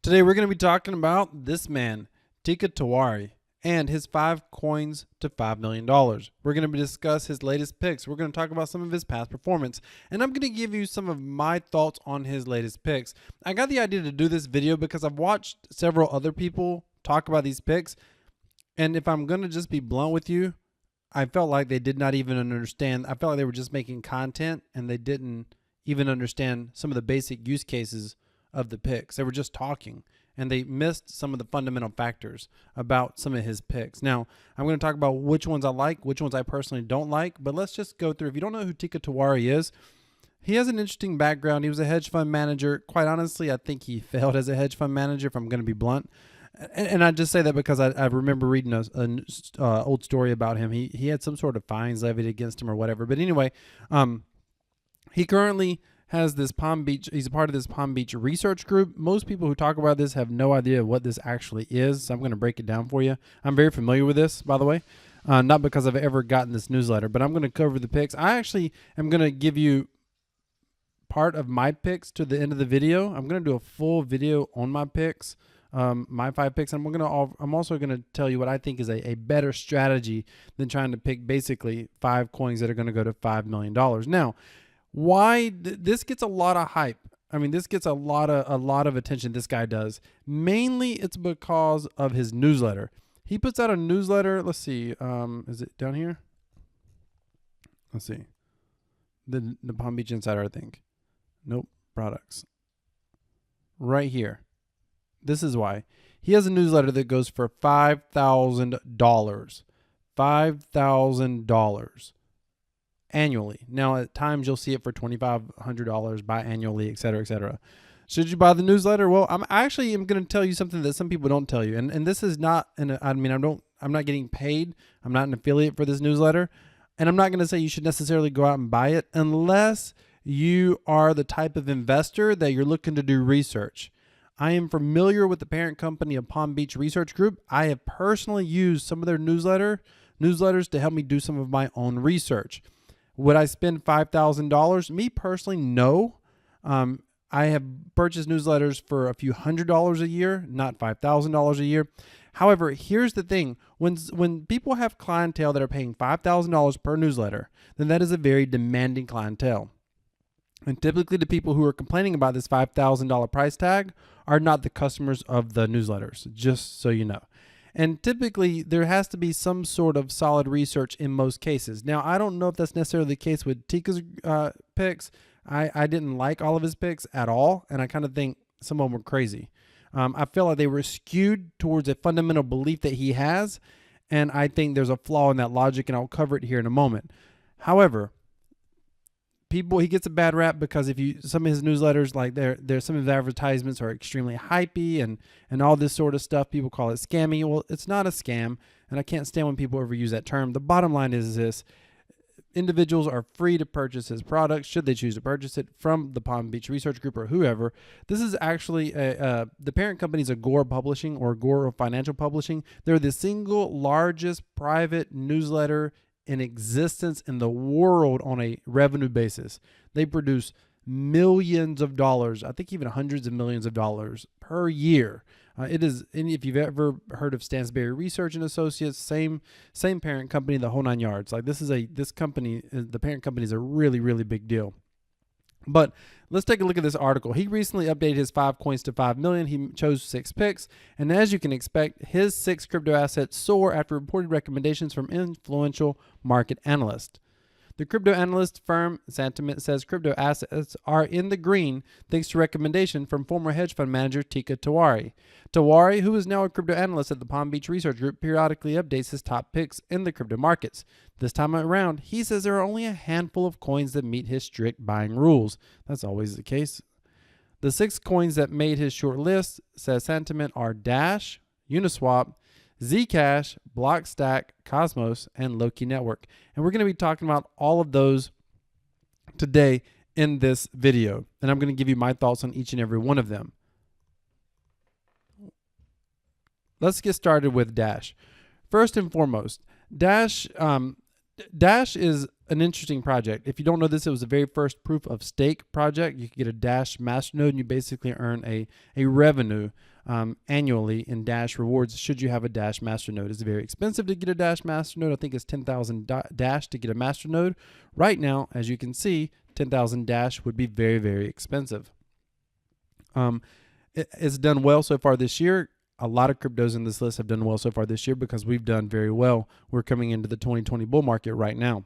Today we're going to be talking about this man, Teeka Tiwari, and his 5 coins to $5 million. We're going to discuss his latest picks. We're going to talk about some of his past performance, and I'm going to give you some of my thoughts on his latest picks. I got the idea to do this video because I've watched several other people talk about these picks, and if I'm going to just be blunt with you, I felt like they did not even understand. I felt like they were just making content and they didn't even understand some of the basic use cases of the picks. They were just talking and they missed some of the fundamental factors about some of his picks. Now, I'm going to talk about which ones I like, which ones I personally don't like, but let's just go through. If you don't know who Teeka Tiwari is, he has an interesting background. He was a hedge fund manager. Quite honestly, I think he failed as a hedge fund manager, if I'm going to be blunt. And I just say that because I remember reading an old story about him. He had some sort of fines levied against him or whatever. But anyway, he currently has this Palm Beach. He's a part of this Palm Beach research group. Most people who talk about this have no idea what this actually is. So I'm going to break it down for you. I'm very familiar with this, by the way, not because I've ever gotten this newsletter, but I'm going to cover the picks. I actually am going to give you part of my picks to the end of the video. I'm going to do a full video on my picks. My 5 picks, and I'm also going to tell you what I think is a better strategy than trying to pick basically 5 coins that are going to go to $5 million. Now, why this gets a lot of hype? I mean, this gets a lot of attention. This guy does. Mainly, it's because of his newsletter. He puts out a newsletter. Let's see. Is it down here? Let's see. The Palm Beach Insider, I think. Nope. Products. Right here. This is why. He has a newsletter that goes for $5,000. $5,000 annually. Now, at times you'll see it for $2,500 biannually, et cetera, et cetera. Should you buy the newsletter? Well, I'm going to tell you something that some people don't tell you. And this is not, I'm not getting paid. I'm not an affiliate for this newsletter. And I'm not going to say you should necessarily go out and buy it unless you are the type of investor that you're looking to do research. I am familiar with the parent company of Palm Beach Research Group. I have personally used some of their newsletters to help me do some of my own research. Would I spend $5,000? Me personally, no. I have purchased newsletters for a few $100s a year, not $5,000 a year. However, here's the thing. When people have clientele that are paying $5,000 per newsletter, then that is a very demanding clientele. And typically the people who are complaining about this $5,000 price tag are not the customers of the newsletters, just so you know. And typically there has to be some sort of solid research in most cases. Now, I don't know if that's necessarily the case with Teeka's picks. I didn't like all of his picks at all, and I kind of think some of them were crazy. I feel like they were skewed towards a fundamental belief that he has, and I think there's a flaw in that logic, and I'll cover it here in a moment. However, he gets a bad rap because some of his newsletters, like some of his advertisements are extremely hypey and all this sort of stuff. People call it scammy. Well, it's not a scam, and I can't stand when people overuse that term. The bottom line is this: individuals are free to purchase his products should they choose to purchase it from the Palm Beach Research Group or whoever. This is actually the parent company is Agora Publishing or Agora Financial Publishing. They're the single largest private newsletter in existence in the world on a revenue basis. They produce millions of dollars, I think even hundreds of millions of dollars per year. It is, and if you've ever heard of Stansberry Research and Associates, same parent company, the whole 9 yards. Like this company, the parent company is a really, really big deal. But let's take a look at this article. He recently updated his 5 coins to 5 million. He chose 6 picks. And as you can expect, his 6 crypto assets soar after reported recommendations from influential market analysts. The crypto analyst firm Sentiment says crypto assets are in the green thanks to recommendation from former hedge fund manager Teeka Tiwari. Tiwari, who is now a crypto analyst at the Palm Beach Research Group, periodically updates his top picks in the crypto markets. This time around, he says there are only a handful of coins that meet his strict buying rules. That's always the case. The 6 coins that made his short list, says Sentiment, are Dash, Uniswap, Zcash, Blockstack, Cosmos, and Loki Network. And we're going to be talking about all of those today in this video. And I'm going to give you my thoughts on each and every one of them. Let's get started with Dash. First and foremost, Dash is an interesting project. If you don't know this, it was the very first proof of stake project. You could get a Dash masternode and you basically earn a revenue annually in Dash rewards should you have a Dash masternode. It's very expensive to get a Dash masternode. I think it's 10,000 Dash to get a masternode. Right now, as you can see, 10,000 Dash would be very, very expensive. It's done well so far this year. A lot of cryptos in this list have done well so far this year because we've done very well. We're coming into the 2020 bull market right now.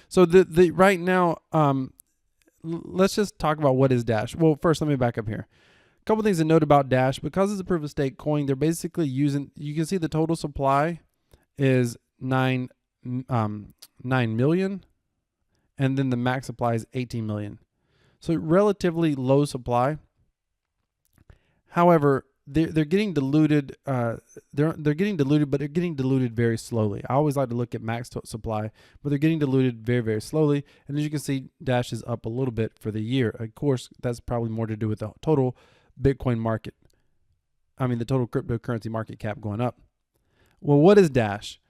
So right now, let's just talk about what is Dash. Well, first, let me back up here. A couple things to note about Dash. Because it's a proof of stake coin, they're basically using, you can see the total supply is 9 million, and then the max supply is 18 million. So relatively low supply. However, they're getting diluted. They're getting diluted, but they're getting diluted very slowly. I always like to look at max supply, but they're getting diluted very, very slowly. And as you can see, Dash is up a little bit for the year. Of course, that's probably more to do with the total Bitcoin market. I mean, the total cryptocurrency market cap going up. Well, what is Dash?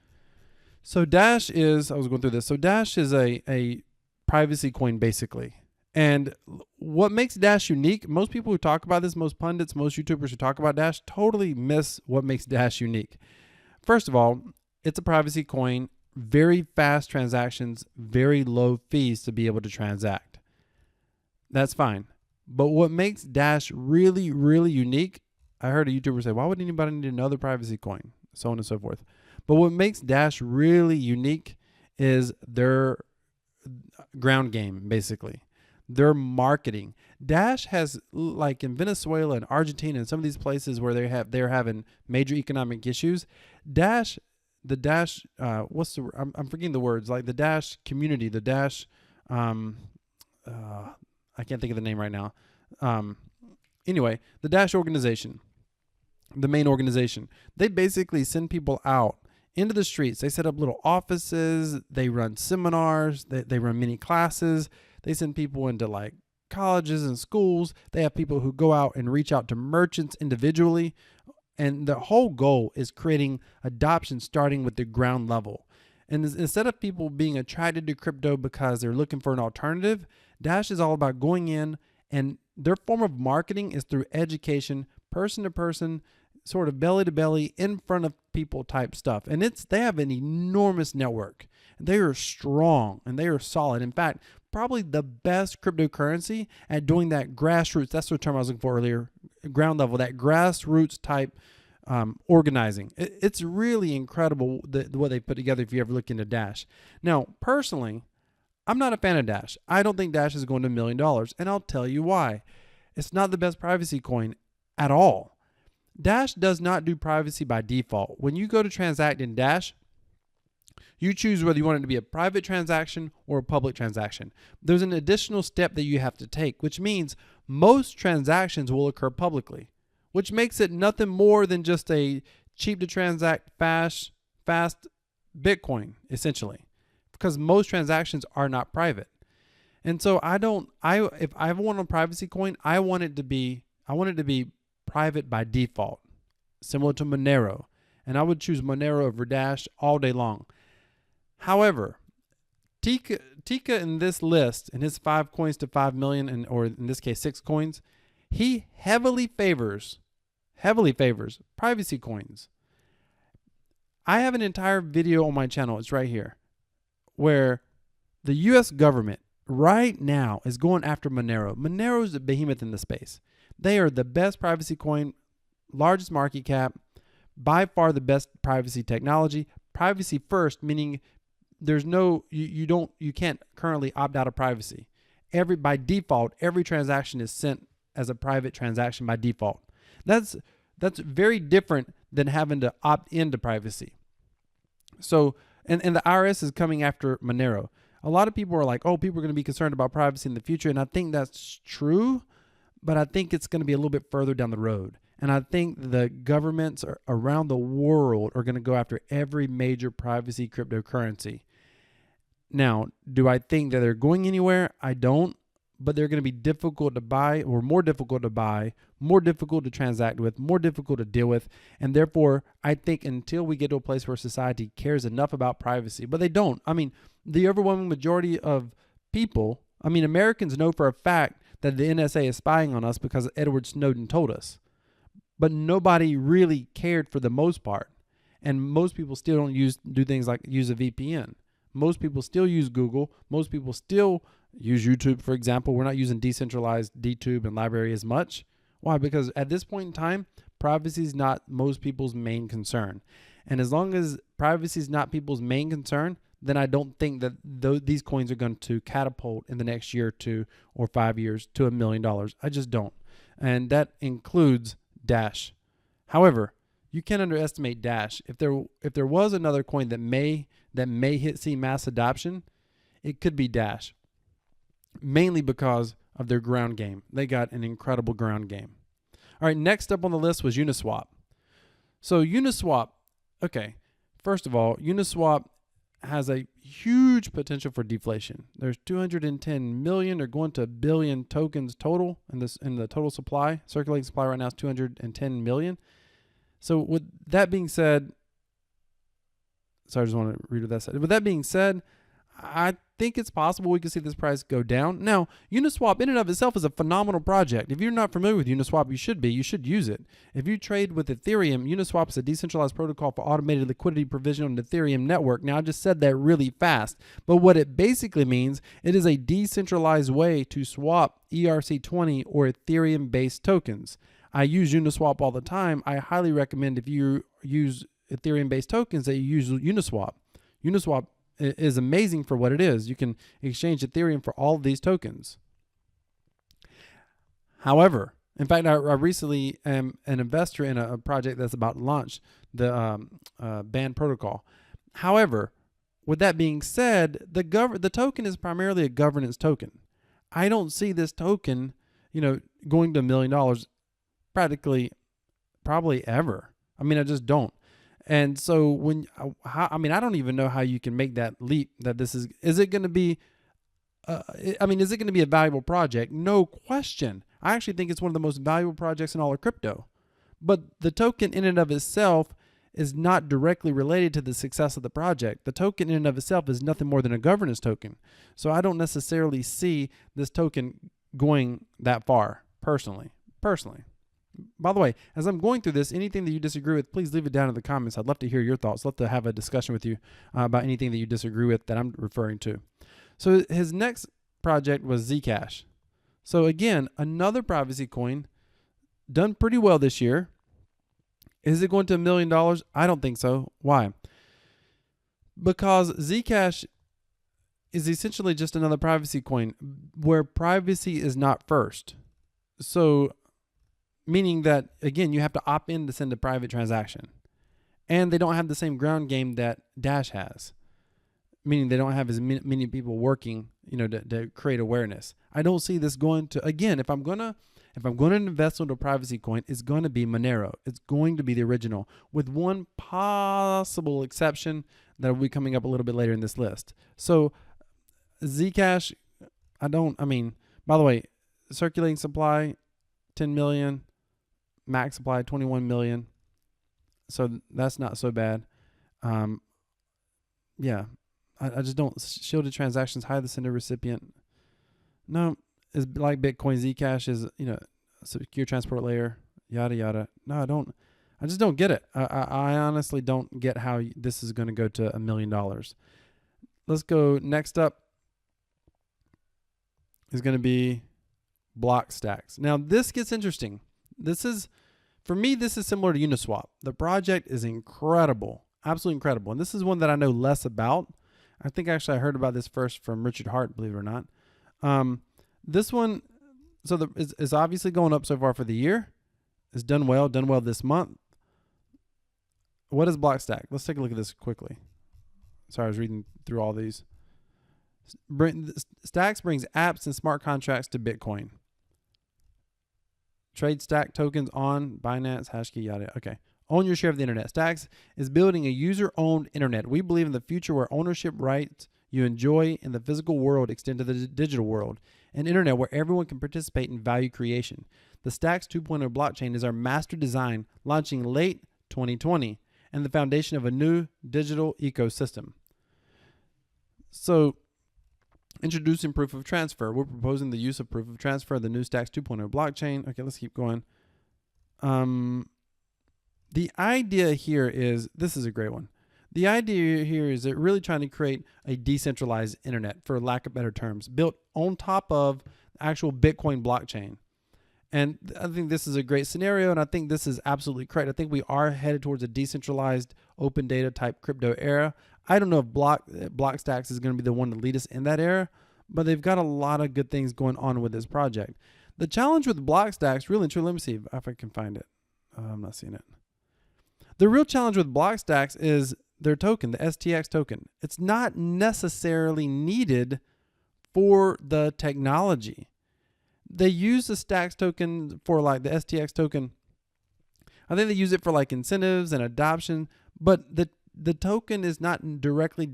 So Dash is, I was going through this. So Dash is a privacy coin, basically. And what makes Dash unique, most people who talk about this, most pundits, most YouTubers who talk about Dash totally miss what makes Dash unique. First of all, it's a privacy coin, very fast transactions, very low fees to be able to transact. That's fine. But what makes Dash really, really unique, I heard a YouTuber say, why would anybody need another privacy coin? So on and so forth. But what makes Dash really unique is their ground game, basically. Their marketing. Dash has, like in Venezuela and Argentina and some of these places where they're having major economic issues. I'm forgetting the words, like the Dash community, the Dash, I can't think of the name right now. Anyway, the Dash organization, the main organization, they basically send people out into the streets. They set up little offices. They run seminars. They run mini classes. They send people into like colleges and schools. They have people who go out and reach out to merchants individually. And the whole goal is creating adoption starting with the ground level. And instead of people being attracted to crypto because they're looking for an alternative, Dash is all about going in, and their form of marketing is through education, person to person, sort of belly to belly, in front of people type stuff. And they have an enormous network. They are strong and they are solid. In fact, probably the best cryptocurrency at doing that grassroots, that's the term I was looking for earlier, ground level, that grassroots type organizing. It's really incredible what they put together if you ever look into Dash. Now, personally, I'm not a fan of Dash. I don't think Dash is going to $1 million, and I'll tell you why. It's not the best privacy coin at all. Dash does not do privacy by default. When you go to transact in Dash, you choose whether you want it to be a private transaction or a public transaction. There's an additional step that you have to take, which means most transactions will occur publicly, which makes it nothing more than just a cheap to transact fast Bitcoin, essentially, because most transactions are not private. And so if I want a privacy coin, I want it to be private by default, similar to Monero. And I would choose Monero over Dash all day long. However, Teeka in this list, in his 5 coins to 5 million, or in this case 6 coins, he heavily favors privacy coins. I have an entire video on my channel, it's right here, where the US government right now is going after Monero. Monero is a behemoth in the space. They are the best privacy coin, largest market cap, by far the best privacy technology. Privacy first, meaning there's no, you can't currently opt out of privacy. By default, every transaction is sent as a private transaction by default. That's very different than having to opt into privacy. So, and the IRS is coming after Monero. A lot of people are like, oh, people are going to be concerned about privacy in the future. And I think that's true, but I think it's going to be a little bit further down the road. And I think the governments around the world are going to go after every major privacy cryptocurrency. Now, do I think that they're going anywhere? I don't, but they're going to be difficult to buy, or more difficult to buy, more difficult to transact with, more difficult to deal with. And therefore, I think until we get to a place where society cares enough about privacy, but they don't. I mean, the overwhelming majority of people, Americans know for a fact that the NSA is spying on us because Edward Snowden told us. but nobody really cared for the most part. And most people still don't do things like use a VPN. Most people still use Google. Most people still use YouTube, for example. We're not using decentralized DTube and library as much. Why? Because at this point in time, privacy is not most people's main concern. And as long as privacy is not people's main concern, then I don't think that these coins are going to catapult in the next year or 2 or 5 years to $1 million. I just don't. And that includes Dash. However, you can't underestimate Dash. If there was another coin that may see mass adoption, it could be Dash. Mainly because of their ground game. They got an incredible ground game. All right, next up on the list was Uniswap. So Uniswap, okay, first of all, Uniswap has a huge potential for deflation. There's 210 million or going to 1 billion tokens total in the total supply. Circulating supply right now is 210 million. So with that being said, sorry, I just want to read what that said. With that being said, I think it's possible we could see this price go down. Now, Uniswap in and of itself is a phenomenal project. If you're not familiar with Uniswap, you should be. You should use it. If you trade with Ethereum, Uniswap is a decentralized protocol for automated liquidity provision on the Ethereum network. Now, I just said that really fast, but what it basically means, it is a decentralized way to swap ERC20 or Ethereum-based tokens. I use Uniswap all the time. I highly recommend if you use Ethereum-based tokens that you use Uniswap. Uniswap is amazing for what it is. You can exchange Ethereum for all of these tokens. However, in fact, I recently am an investor in a project that's about to launch the band protocol. However, with that being said, the token is primarily a governance token. I don't see this token, going to $1 million probably ever. I mean, I just don't. And so I don't even know how you can make that leap that is it going to be, is it going to be a valuable project? No question. I actually think it's one of the most valuable projects in all of crypto, but the token in and of itself is not directly related to the success of the project. The token in and of itself is nothing more than a governance token. So I don't necessarily see this token going that far personally. By the way, as I'm going through this, anything that you disagree with, please leave it down in the comments. I'd love to hear your thoughts. I'd love to have a discussion with you about anything that you disagree with that I'm referring to. So his next project was Zcash. So again, another privacy coin, done pretty well this year. Is it going to $1 million? I don't think so. Why? Because Zcash is essentially just another privacy coin where privacy is not first. So meaning that, again, you have to opt in to send a private transaction. And they don't have the same ground game that Dash has. Meaning they don't have as many people working, to create awareness. I don't see this going to, again, if I'm going to invest into a privacy coin, it's going to be Monero. It's going to be the original, with one possible exception that will be coming up a little bit later in this list. So Zcash, by the way, circulating supply, 10 million. Max supply 21 million, so that's not so bad. Yeah, I just don't. Shielded transactions, hide the sender recipient. No, it's like Bitcoin. Zcash is secure transport layer, yada yada. No, I don't. I just don't get it. I honestly don't get how this is going to go to $1 million. Let's go next up. Is going to be Blockstack. Now this gets interesting. For me, this is similar to Uniswap. The project is incredible, absolutely incredible. And this is one that I know less about. I think actually I heard about this first from Richard Hart, believe it or not. This one, is obviously going up so far for the year. It's done well this month. What is Blockstack? Let's take a look at this quickly. Sorry, I was reading through all these. Stacks brings apps and smart contracts to Bitcoin. Trade Stack tokens on Binance, Hashkey, yada. Okay. Own your share of the internet. Stacks is building a user-owned internet. We believe in the future where ownership rights you enjoy in the physical world extend to the digital world. An internet where everyone can participate in value creation. The Stacks 2.0 blockchain is our master design, launching late 2020, and the foundation of a new digital ecosystem. So, introducing proof of transfer. We're proposing the use of proof of transfer, the new Stacks 2.0 blockchain. Okay, let's keep going. The idea here is, this is a great one. The idea here is that really trying to create a decentralized internet, for lack of better terms, built on top of actual Bitcoin blockchain. And I think this is a great scenario, and I think this is absolutely correct. I think we are headed towards a decentralized open data type crypto era. I don't know if Blockstack is going to be the one to lead us in that era, but they've got a lot of good things going on with this project. The challenge with Blockstack, really and truly, let me see if I can find it. I'm not seeing it. The real challenge with Blockstack is their token, the STX token. It's not necessarily needed for the technology. They use the Stacks token for like the STX token. I think they use it for like incentives and adoption, but the token is not directly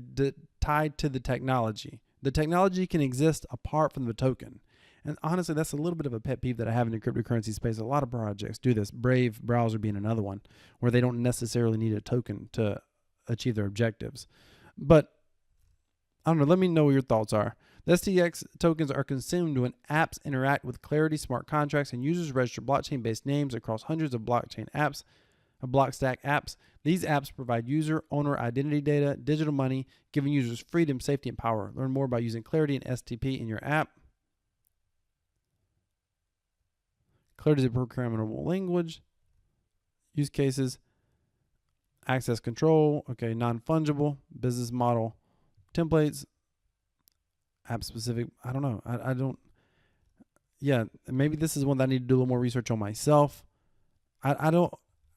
tied to the technology. The technology can exist apart from the token. And honestly, that's a little bit of a pet peeve that I have in the cryptocurrency space. A lot of projects do this, Brave browser being another one, where they don't necessarily need a token to achieve their objectives. But I don't know, let me know what your thoughts are. The STX tokens are consumed when apps interact with Clarity smart contracts and users register blockchain-based names across hundreds of blockchain apps, Blockstack apps. These apps provide user owner identity data, digital money, giving users freedom, safety, and power. Learn more by using Clarity and STP in your app. Clarity is a programmable language. Use cases. Access control. Okay, non-fungible. Business model. Templates. App specific. I don't know. I don't. Yeah, maybe this is one that I need to do a little more research on myself.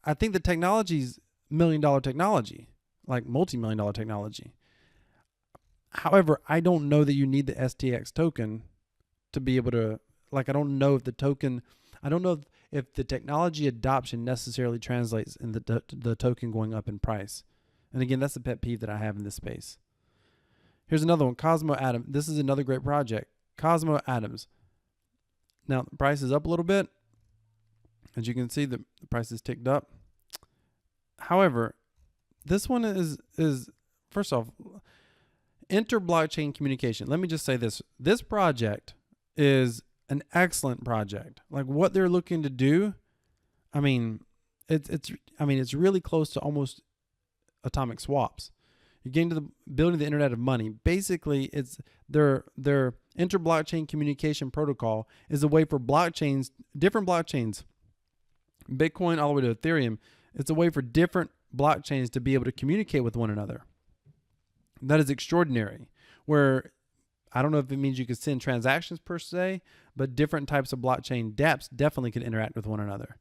I think the technology's $1 million technology, like multi-million dollar technology. However, I don't know that you need the STX token to be able to, like, I don't know if the token, I don't know if the technology adoption necessarily translates in the token going up in price. And again, that's a pet peeve that I have in this space. Here's another one, Cosmo Atom. This is another great project, Cosmo Atoms. Now, the price is up a little bit. As you can see, the price is ticked up. However, this one is first off, inter-blockchain communication. Let me just say this. This project is an excellent project. Like what they're looking to do, I mean, it's really close to almost atomic swaps. You're getting to the building the internet of money. Basically, it's their inter-blockchain communication protocol is a way for blockchains, different blockchains, Bitcoin all the way to Ethereum. It's a way for different blockchains to be able to communicate with one another. That is extraordinary. Where I don't know if it means you could send transactions per se, but different types of blockchain dApps definitely can interact with one another.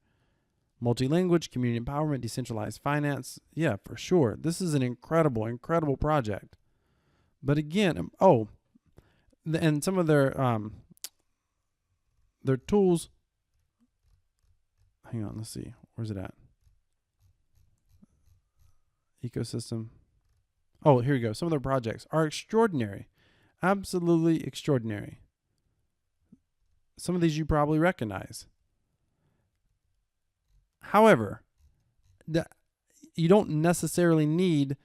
Multi-language, community empowerment, decentralized finance. Yeah, for sure. This is an incredible, incredible project. But again, and some of their tools. Hang on, let's see. Where's it at? Ecosystem. Oh, here we go. Some of their projects are extraordinary. Absolutely extraordinary. Some of these you probably recognize. However, you don't necessarily need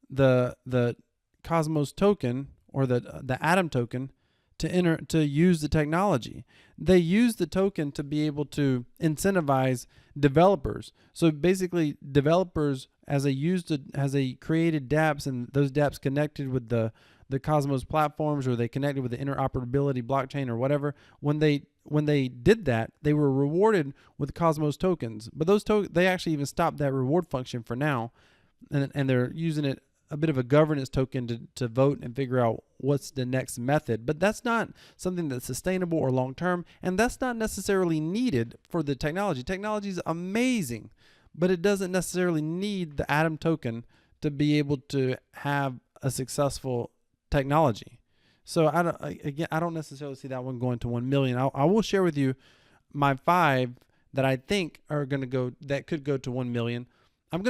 the Cosmos token or the Atom token to use the technology. They use the token to be able to incentivize developers. So basically, developers as they created dApps and those dApps connected with the Cosmos platforms, or they connected with the interoperability blockchain or whatever. When they did that, they were rewarded with Cosmos tokens. But they actually even stopped that reward function for now, and they're using it a bit of a governance token to vote and figure out what's the next method. But that's not something that's sustainable or long term, and that's not necessarily needed for the technology. Technology is amazing, but it doesn't necessarily need the Atom token to be able to have a successful technology. So I don't necessarily see that one going to 1 million. I will share with you my 5 that I think are going to go, that could go to 1 million. In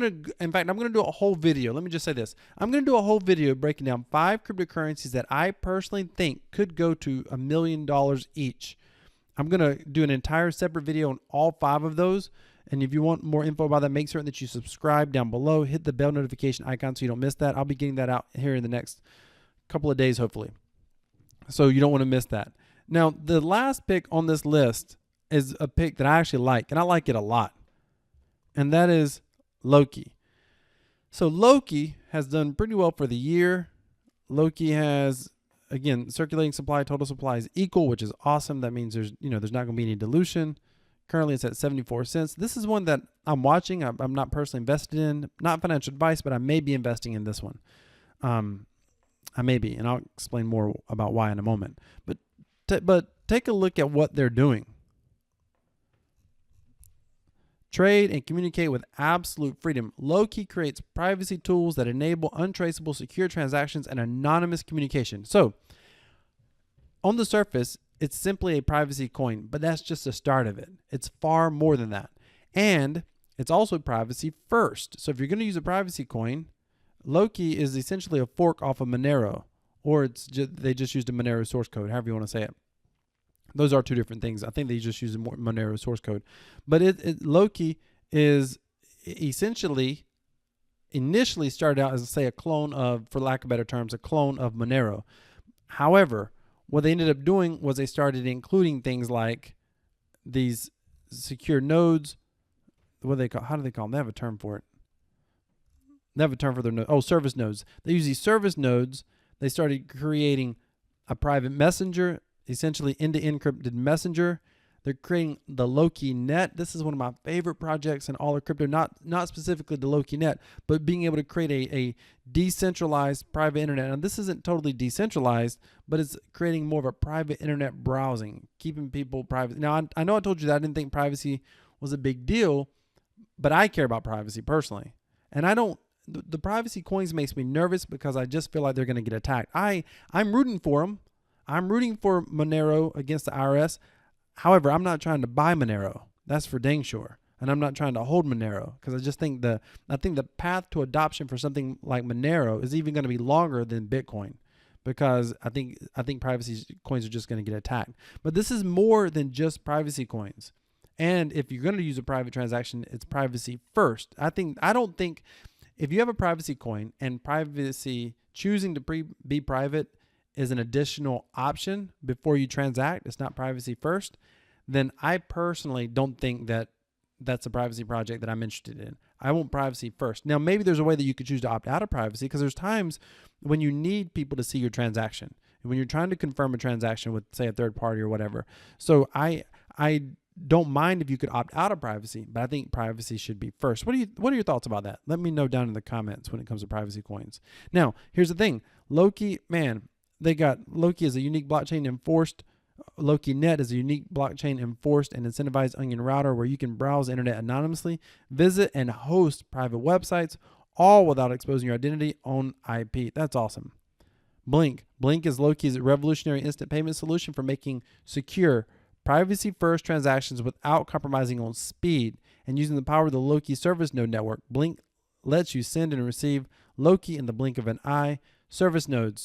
fact, I'm going to do a whole video. Let me just say this. I'm going to do a whole video breaking down 5 cryptocurrencies that I personally think could go to $1 million each. I'm going to do an entire separate video on all 5 of those. And if you want more info about that, make certain that you subscribe down below. Hit the bell notification icon so you don't miss that. I'll be getting that out here in the next couple of days, hopefully. So you don't want to miss that. Now, the last pick on this list is a pick that I actually like, and I like it a lot. and that is Loki. So Loki has done pretty well for the year. Loki has, again, circulating supply, total supply is equal, which is awesome. That means there's not going to be any dilution. Currently, it's at 74 cents. This is one that I'm watching. I'm not personally invested in. Not financial advice, but I may be investing in this one. I may be, and I'll explain more about why in a moment. But take a look at what they're doing. Trade and communicate with absolute freedom. Loki creates privacy tools that enable untraceable, secure transactions and anonymous communication. So, on the surface, it's simply a privacy coin, but that's just the start of it. It's far more than that. And it's also privacy first. So if you're going to use a privacy coin, Loki is essentially a fork off of Monero, or they just used a Monero source code, however you want to say it. Those are two different things. I think they just use a Monero source code. But Loki is essentially initially started out as, say, a clone of, for lack of better terms, a clone of Monero. However, what they ended up doing was they started including things like these secure nodes. What do they call? How do they call them? They have a term for it. They have a term for their nodes. Oh, service nodes. They use these service nodes. They started creating a private messenger, essentially end-to-end encrypted messenger. They're creating the Loki net. This is one of my favorite projects in all of crypto, not specifically the Loki net, but being able to create a decentralized private internet. And this isn't totally decentralized, but it's creating more of a private internet browsing, keeping people private. Now, I know I told you that I didn't think privacy was a big deal, but I care about privacy personally. And the privacy coins makes me nervous because I just feel like they're going to get attacked. I'm rooting for them. I'm rooting for Monero against the IRS. However, I'm not trying to buy Monero. That's for dang sure. And I'm not trying to hold Monero because I just think the path to adoption for something like Monero is even going to be longer than Bitcoin, because I think privacy coins are just going to get attacked. But this is more than just privacy coins. And if you're going to use a private transaction, it's privacy first. I don't think if you have a privacy coin and privacy choosing to be private is an additional option before you transact, it's not privacy first, then I personally don't think that that's a privacy project that I'm interested in. I want privacy first. Now, maybe there's a way that you could choose to opt out of privacy, because there's times when you need people to see your transaction, and when you're trying to confirm a transaction with, say, a third party or whatever. So I don't mind if you could opt out of privacy, but I think privacy should be first. What are your thoughts about that? Let me know down in the comments when it comes to privacy coins. Now, here's the thing. Loki, man, they got Loki as a unique blockchain enforced. Loki Net is a unique blockchain enforced and incentivized onion router where you can browse the internet anonymously, visit and host private websites, all without exposing your identity on IP. That's awesome. Blink is Loki's revolutionary instant payment solution for making secure, privacy-first transactions without compromising on speed and using the power of the Loki service node network. Blink lets you send and receive Loki in the blink of an eye. Service nodes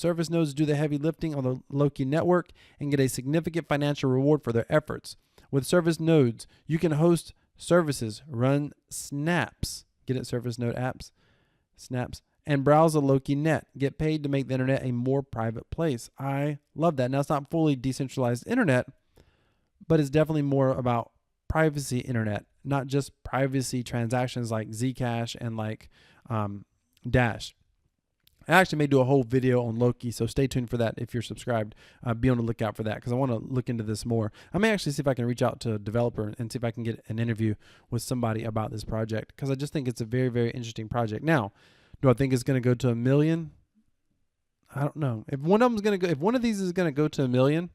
do the heavy lifting on the Loki network and get a significant financial reward for their efforts. With service nodes, you can host services, run snaps, get it, service node apps, snaps, and browse the Loki net. Get paid to make the internet a more private place. I love that. Now, it's not fully decentralized internet, but it's definitely more about privacy internet, not just privacy transactions like Zcash and like Dash. I actually may do a whole video on Loki, so stay tuned for that if you're subscribed. Be on the lookout for that because I want to look into this more. I may actually see if I can reach out to a developer and see if I can get an interview with somebody about this project, because I just think it's a very, very interesting project. Now, do I think it's going to go to 1 million? I don't know. If one of these is going to go to 1 million,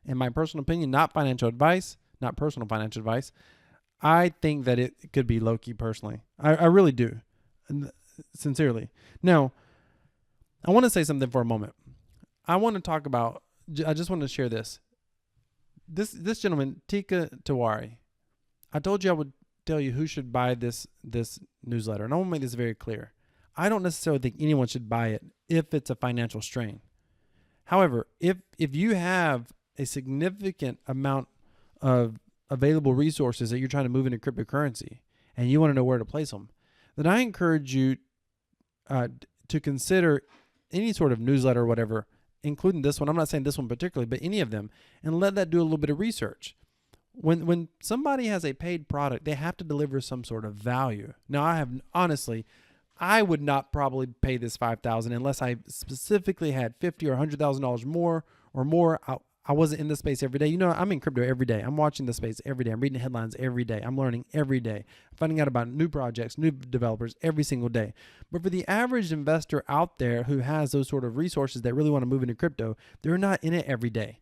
in my personal opinion, not financial advice, not personal financial advice, I think that it could be Loki personally. I really do, sincerely. Now, I want to say something for a moment. I want to talk about, I just want to share this. This gentleman, Teeka Tiwari, I told you I would tell you who should buy this newsletter. And I want to make this very clear. I don't necessarily think anyone should buy it if it's a financial strain. However, if you have a significant amount of available resources that you're trying to move into cryptocurrency and you want to know where to place them, then I encourage you to consider any sort of newsletter or whatever, including this one. I'm not saying this one particularly, but any of them, and let that do a little bit of research. When somebody has a paid product, they have to deliver some sort of value. Now, I would not probably pay this $5,000 unless I specifically had $50,000 or $100,000 more or more. I wasn't in the space every day. You know, I'm in crypto every day. I'm watching the space every day. I'm reading headlines every day. I'm learning every day. I'm finding out about new projects, new developers every single day. But for the average investor out there who has those sort of resources that really want to move into crypto, they're not in it every day.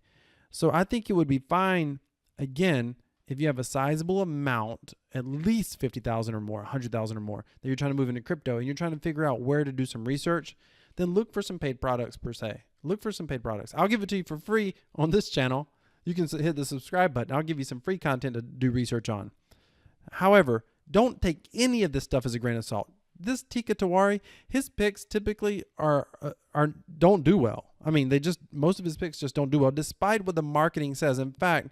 So I think it would be fine, again, if you have a sizable amount, at least 50,000 or more, 100,000 or more, that you're trying to move into crypto and you're trying to figure out where to do some research, then look for some paid products per se. Look for some paid products. I'll give it to you for free on this channel. You can hit the subscribe button. I'll give you some free content to do research on. However, don't take any of this stuff as a grain of salt. This Teeka Tiwari, his picks typically don't do well. I mean, most of his picks just don't do well, despite what the marketing says. In fact,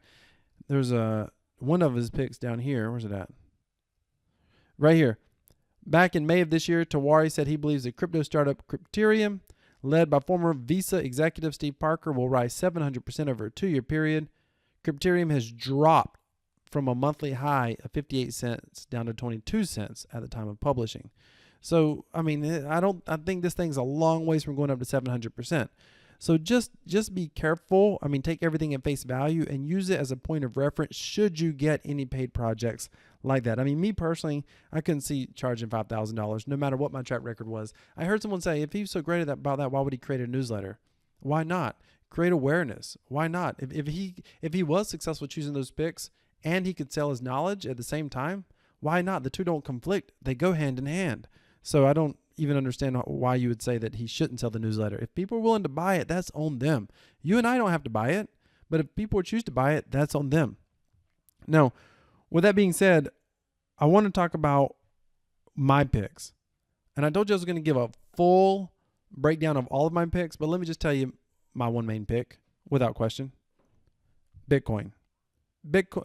there's one of his picks down here. Where's it at? Right here. Back in May of this year, Tiwari said he believes the crypto startup Crypterium, led by former Visa executive Steve Parker, will rise 700% over a 2-year period. Crypterium has dropped from a monthly high of 58 cents down to 22 cents at the time of publishing. So, I mean, I think this thing's a long ways from going up to 700%. So just be careful. I mean, take everything at face value and use it as a point of reference should you get any paid projects like that. I mean, me personally, I couldn't see charging $5,000 no matter what my track record was. I heard someone say, if he's so great about that, why would he create a newsletter? Why not? Create awareness. Why not? If he was successful choosing those picks and he could sell his knowledge at the same time, why not? The two don't conflict. They go hand in hand. So I don't even understand why you would say that he shouldn't sell the newsletter. If people are willing to buy it, that's on them. You and I don't have to buy it, but if people choose to buy it, that's on them. Now, with that being said, I want to talk about my picks. And I told you I was going to give a full breakdown of all of my picks, but let me just tell you my one main pick, without question. Bitcoin.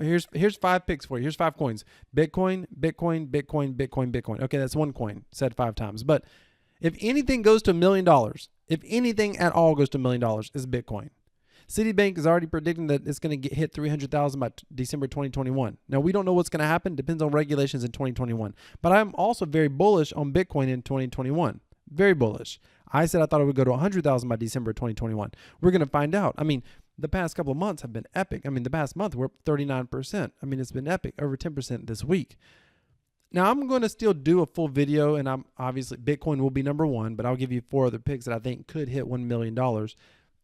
Here's 5 picks for you. Here's 5 coins. Bitcoin, Bitcoin, Bitcoin, Bitcoin, Bitcoin. Okay, that's one coin said 5 times. But if anything goes to $1 million, if anything at all goes to $1 million, is Bitcoin. Citibank is already predicting that it's going to hit 300,000 by December 2021. Now, we don't know what's going to happen. Depends on regulations in 2021. But I'm also very bullish on Bitcoin in 2021. Very bullish. I said I thought it would go to 100,000 by December 2021. We're going to find out. I mean, the past couple of months have been epic. I mean, the past month we're up 39%. I mean, it's been epic, over 10% this week. Now, I'm going to still do a full video, and I'm obviously Bitcoin will be number 1, but I'll give you 4 other picks that I think could hit $1 million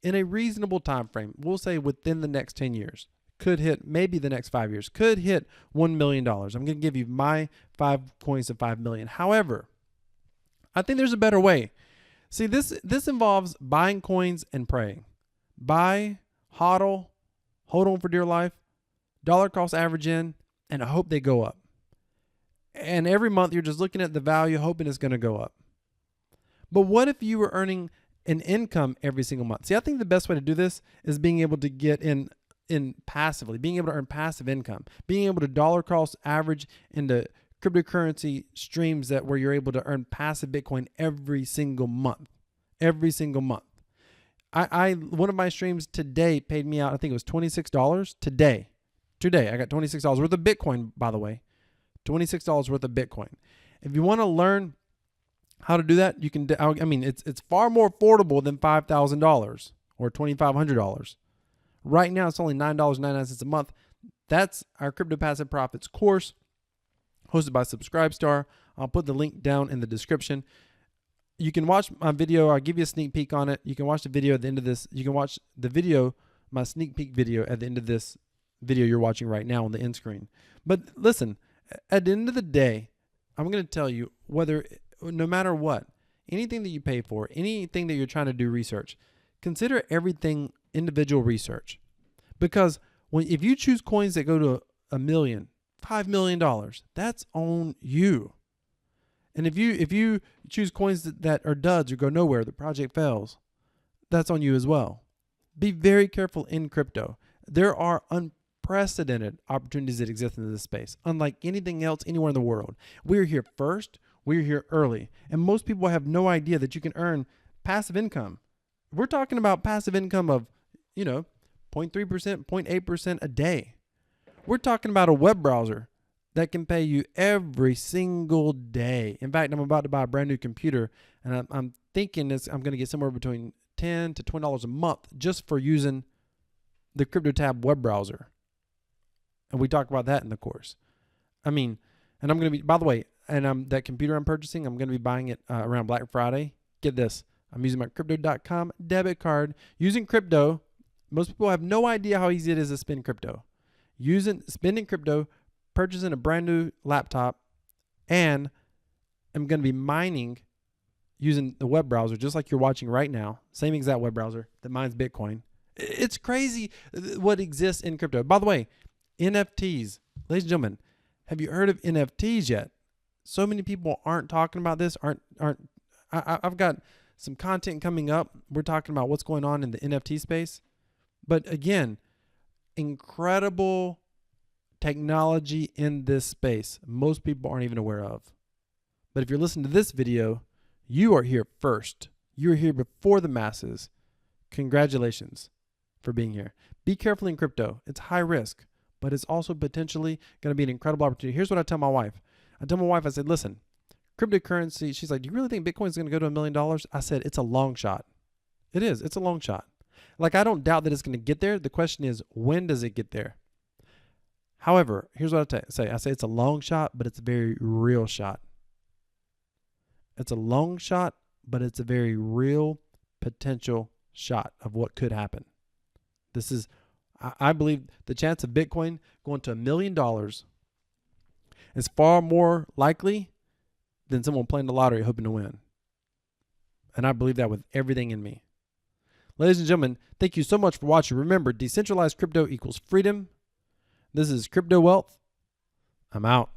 in a reasonable time frame. We'll say within the next 10 years. Could hit maybe the next 5 years. Could hit $1 million. I'm going to give you my 5 coins of 5 million. However, I think there's a better way. See, this involves buying coins and praying. Buy, hodl, hold on for dear life, dollar cost average in, and I hope they go up. And every month you're just looking at the value, hoping it's going to go up. But what if you were earning an income every single month? See, I think the best way to do this is being able to get in passively, being able to earn passive income, being able to dollar cost average into cryptocurrency streams where you're able to earn passive Bitcoin every single month. Every single month. One of my streams today paid me out, I think it was $26 today. I got $26 worth of Bitcoin, by the way. $26 worth of Bitcoin. If you want to learn how to do that, you can. I mean, it's far more affordable than $5,000 or $2,500. Right now, it's only $9.99 a month. That's our Crypto Passive Profits course, hosted by Subscribestar. I'll put the link down in the description. You can watch my video. I'll give you a sneak peek on it. You can watch the video at the end of this. You can watch the video, my sneak peek video, at the end of this video you're watching right now on the end screen. But listen, at the end of the day, I'm going to tell you no matter what, anything that you pay for, anything that you're trying to do research, consider everything individual research. Because if you choose coins that go to $1 million, $5 million, that's on you. And if you choose coins that are duds or go nowhere, the project fails, that's on you as well. Be very careful in crypto. There are unprecedented opportunities that exist in this space, unlike anything else anywhere in the world. We're here first. We're here early. And most people have no idea that you can earn passive income. We're talking about passive income of, 0.3%, 0.8% a day. We're talking about a web browser that can pay you every single day. In fact, I'm about to buy a brand new computer, and I'm thinking I'm going to get somewhere between $10 to $20 a month just for using the CryptoTab web browser. And we talk about that in the course. I mean, and I'm going to be, by the way, and that computer I'm purchasing, I'm going to be buying it around Black Friday. Get this. I'm using my Crypto.com debit card using crypto. Most people have no idea how easy it is to spend crypto. Spending crypto, purchasing a brand new laptop, and I'm going to be mining using the web browser, just like you're watching right now. Same exact web browser that mines Bitcoin. It's crazy what exists in crypto. By the way, NFTs, ladies and gentlemen, have you heard of NFTs yet? So many people aren't talking about this. I've got some content coming up. We're talking about what's going on in the NFT space. But again, incredible technology in this space. Most people aren't even aware of. But if you're listening to this video, you are here first. You're here before the masses. Congratulations for being here. Be careful in crypto. It's high risk, but it's also potentially going to be an incredible opportunity. Here's what I tell my wife. I said, listen, cryptocurrency, she's like, do you really think Bitcoin is going to go to $1 million? I said, it's a long shot. It is. It's a long shot. Like, I don't doubt that it's going to get there. The question is, when does it get there? However, here's what I say. I say it's a long shot, but it's a very real shot. It's a long shot, but it's a very real potential shot of what could happen. This is, I believe the chance of Bitcoin going to $1 million is far more likely than someone playing the lottery hoping to win. And I believe that with everything in me. Ladies and gentlemen, thank you so much for watching. Remember, decentralized crypto equals freedom. This is Crypto Wealth. I'm out.